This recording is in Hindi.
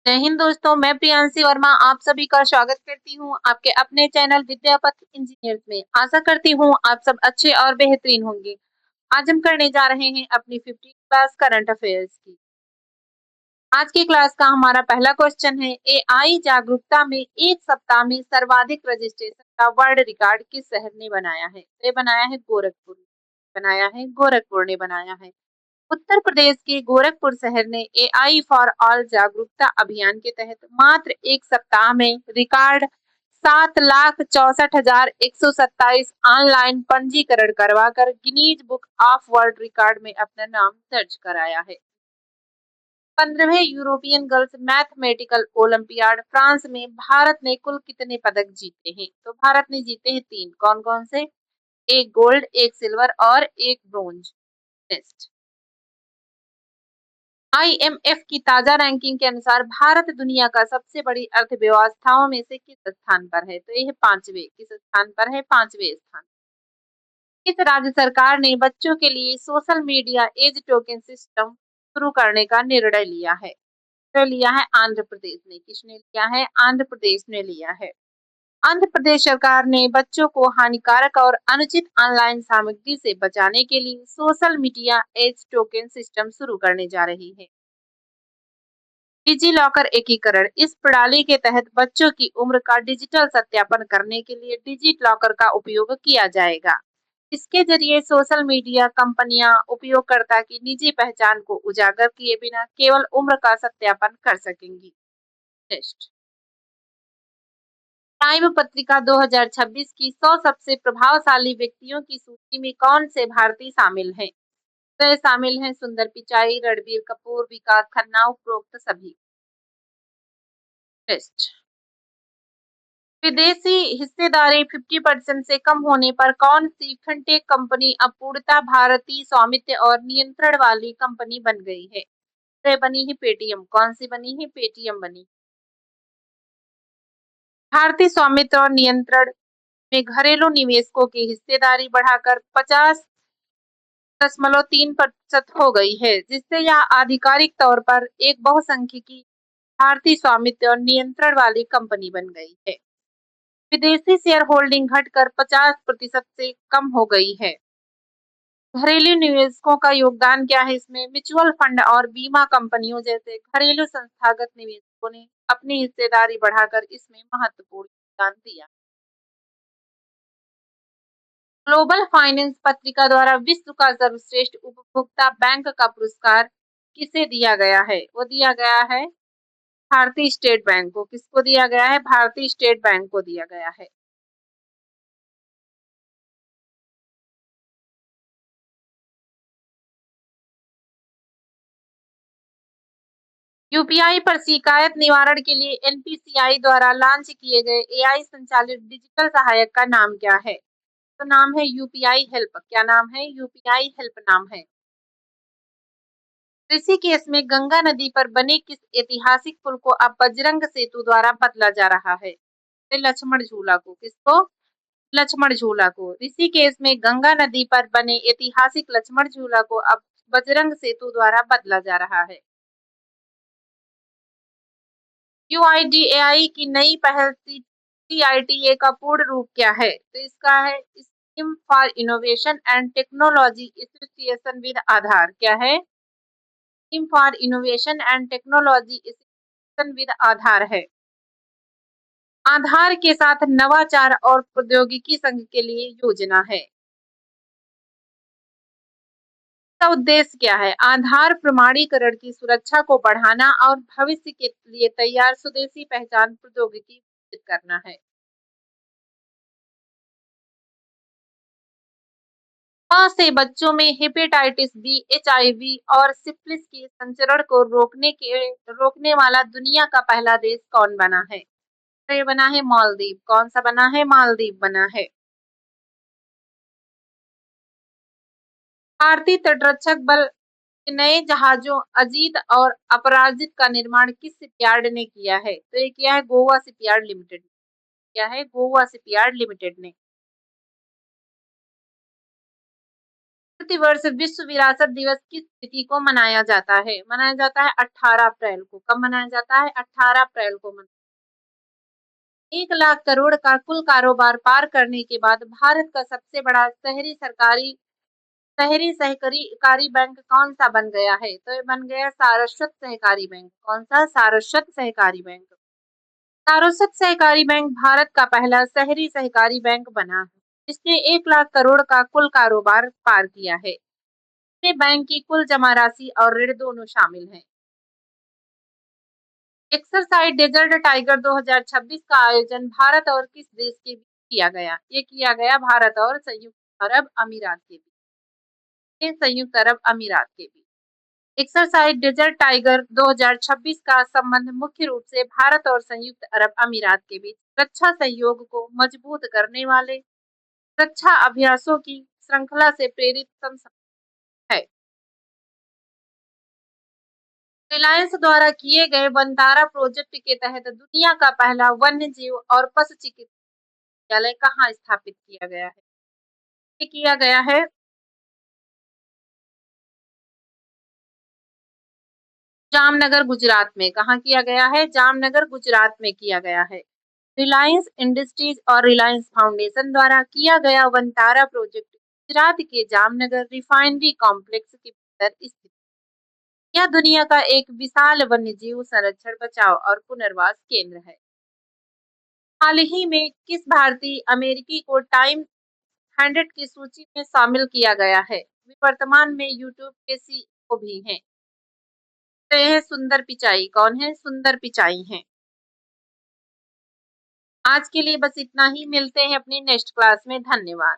जय हिंद दोस्तों, मैं प्रियांशी वर्मा आप सभी का स्वागत करती हूँ आपके अपने चैनल विद्यापथ इंजीनियर्स में। आशा करती हूँ आप सब अच्छे और बेहतरीन होंगे। आज हम करने जा रहे हैं अपनी 15th क्लास करंट अफेयर्स की। आज की क्लास का हमारा पहला क्वेश्चन है, एआई जागरूकता में एक सप्ताह में सर्वाधिक रजिस्ट्रेशन का वर्ल्ड रिकॉर्ड किस शहर ने बनाया है? ये बनाया है गोरखपुर। बनाया है गोरखपुर ने बनाया है। उत्तर प्रदेश के गोरखपुर शहर ने एआई फॉर ऑल जागरूकता अभियान के तहत मात्र एक सप्ताह में रिकॉर्ड 7,64,127 ऑनलाइन पंजीकरण करवाकर Guinness Book of World Record में अपना नाम दर्ज कराया है। 15वें European Girls Mathematical Olympiad France में भारत ने कुल कितने पदक जीते हैं? तो भारत ने जीते हैं 3। कौन कौन से? एक गोल्ड, एक सिल्वर और एक ब्रोंज। नेक्स्ट, आईएमएफ की ताजा रैंकिंग के अनुसार भारत दुनिया का सबसे बड़ी अर्थव्यवस्थाओं में से किस स्थान पर है? तो यह पांचवे। किस स्थान पर है? पांचवे स्थान। किस राज्य सरकार ने बच्चों के लिए social media age token system शुरू करने का निर्णय लिया है? तो लिया है आंध्र प्रदेश ने। किसने लिया है? आंध्र प्रदेश ने लिया है। आंध्र प्रदेश सरकार ने बच्चों को हानिकारक और अनुचित ऑनलाइन सामग्री से बचाने के लिए social media age token system शुरू करने जा रही है। डिजी लॉकर एकीकरण, इस प्रणाली के तहत बच्चों की उम्र का डिजिटल सत्यापन करने के लिए डिजी लॉकर का उपयोग किया जाएगा। इसके जरिए सोशल मीडिया कंपनियां उपयोगकर्ता की निजी पहचान को उजागर किए बिना केवल उम्र का सत्यापन कर सकेंगी। नेक्स्ट, टाइम पत्रिका 2026 की 100 सबसे प्रभावशाली व्यक्तियों की सूची में कौन से भारतीय शामिल हैं? तो शामिल हैं सुंदर पिचाई, रणबीर कपूर, विकास खन्ना, उपरोक्त सभी। नेक्स्ट, विदेशी हिस्सेदारी 50% से कम होने पर कौन सी फिनटेक कंपनी अब पूर्णतः भारतीय स्वामित्व और नियंत्रण वाली कंपनी बन गई है? तो बनी है पेटीएम। कौन सी बनी है? पेटीएम बनी। भारतीय स्वामित्व और नियंत्रण में घरेलू निवेशकों की हिस्सेदारी बढ़ाकर 50.3% हो गई है, जिससे यह आधिकारिक तौर पर एक बहुसंख्यकी भारतीय स्वामित्व और नियंत्रण वाली कंपनी बन गई है। विदेशी शेयर होल्डिंग घटकर 50% से कम हो गई है। घरेलू निवेशकों का योगदान क्या है इसमें? म्यूचुअल फंड और बीमा कंपनियों जैसे घरेलू संस्थागत निवेशकों ने अपनी हिस्सेदारी बढ़ाकर इसमें महत्वपूर्ण योगदान दिया। ग्लोबल फाइनेंस पत्रिका द्वारा विश्व का सर्वश्रेष्ठ उपभोक्ता बैंक का पुरस्कार किसे दिया गया है? वो दिया गया है भारतीय स्टेट बैंक को। किसको दिया गया है? भारतीय स्टेट बैंक को दिया गया है। यूपीआई पर शिकायत निवारण के लिए एनपीसीआई द्वारा लॉन्च किए गए एआई संचालित डिजिटल सहायक का नाम क्या है? तो नाम है यूपीआई हेल्प। क्या नाम है? यूपीआई हेल्प नाम है। ऋषिकेश में गंगा नदी पर बने किस ऐतिहासिक पुल को अब बजरंग सेतु द्वारा बदला जा रहा है? तो लक्ष्मण झूला को। किसको? लक्ष्मण झूला को। ऋषिकेश में गंगा नदी पर बने ऐतिहासिक लक्ष्मण झूला को अब बजरंग सेतु द्वारा बदला जा रहा है। यूआईडीएआई की नई पहल सीआईटीए का पूर्ण रूप क्या है? तो इसका है scheme for innovation and technology association with Aadhaar. क्या है? Scheme for innovation and technology association with Aadhaar है। आधार के साथ नवाचार और प्रौद्योगिकी संघ के लिए योजना है। इसका उद्देश्य क्या है? आधार प्रमाणीकरण की सुरक्षा को बढ़ाना और भविष्य के लिए तैयार स्वदेशी पहचान प्रौद्योगिकी विकसित करना है। से बच्चों में हेपेटाइटिस बी, एचआईवी और सिफिलिस के संचरण को रोकने वाला दुनिया का पहला देश कौन बना है? तो ये बना है मालदीव। कौन सा बना है? मालदीव बना है। भारतीय तटरक्षक बल के नए जहाजों अजीत और अपराजित का निर्माण किस शिपयार्ड ने किया है? तो ये किया है गोवा शिपयार्ड लिमिटेड। क्या है? गोवा शिपयार्ड लिमिटेड ने। प्रतिवर्ष विश्व विरासत दिवस किस तिथि को मनाया जाता है? मनाया जाता है 18 अप्रैल को। कब मनाया जाता है? 18 अप्रैल को। 1 लाख करोड़ का कुल कारोबार पार करने के बाद भारत का सबसे बड़ा शहरी सहकारी बैंक कौन सा बन गया है? तो ये बन गया सारस्वत सहकारी बैंक। कौन सा? सारस्वत सहकारी बैंक। सारस्वत सहकारी बैंक भारत का पहला शहरी सहकारी बैंक बना है, जिसने 1 लाख करोड़ का कुल कारोबार पार किया है। इसमें बैंक की कुल जमा राशि और ऋण दोनों शामिल हैं। एक्सरसाइज डेजर्ट टाइगर 2026 का आयोजन भारत और किस देश के बीच किया गया? ये किया गया भारत और संयुक्त अरब अमीरात के बीच। ये संयुक्त अरब अमीरात के बीच। एक्सरसाइज डेजर्ट टाइगर 2026 का संबंध मुख्य रूप से भारत और संयुक्त अरब अमीरात के बीच रक्षा सहयोग को मजबूत करने वाले रक्षा अभ्यासों की श्रृंखला से प्रेरित है। रिलायंस द्वारा किए गए वनतारा प्रोजेक्ट के तहत दुनिया का पहला वन्य जीव और पशु चिकित्सालय कहाँ स्थापित किया गया है? ये किया गया है जामनगर गुजरात में। कहाँ किया गया है? जामनगर गुजरात में किया गया है। रिलायंस इंडस्ट्रीज और रिलायंस फाउंडेशन द्वारा किया गया वनतारा प्रोजेक्ट गुजरात के जामनगर रिफाइनरी कॉम्प्लेक्स के भीतर स्थित। यह दुनिया का एक विशाल वन्यजीव संरक्षण, बचाव और पुनर्वास केंद्र है। हाल ही में किस भारतीय अमेरिकी को टाइम 100 की सूची में शामिल किया गया है? वे वर्तमान में यूट्यूब के सीईओ भी हैं। तो यह सुंदर पिचाई। कौन है? सुंदर पिचाई हैं। आज के लिए बस इतना ही। मिलते हैं अपनी नेक्स्ट क्लास में। धन्यवाद।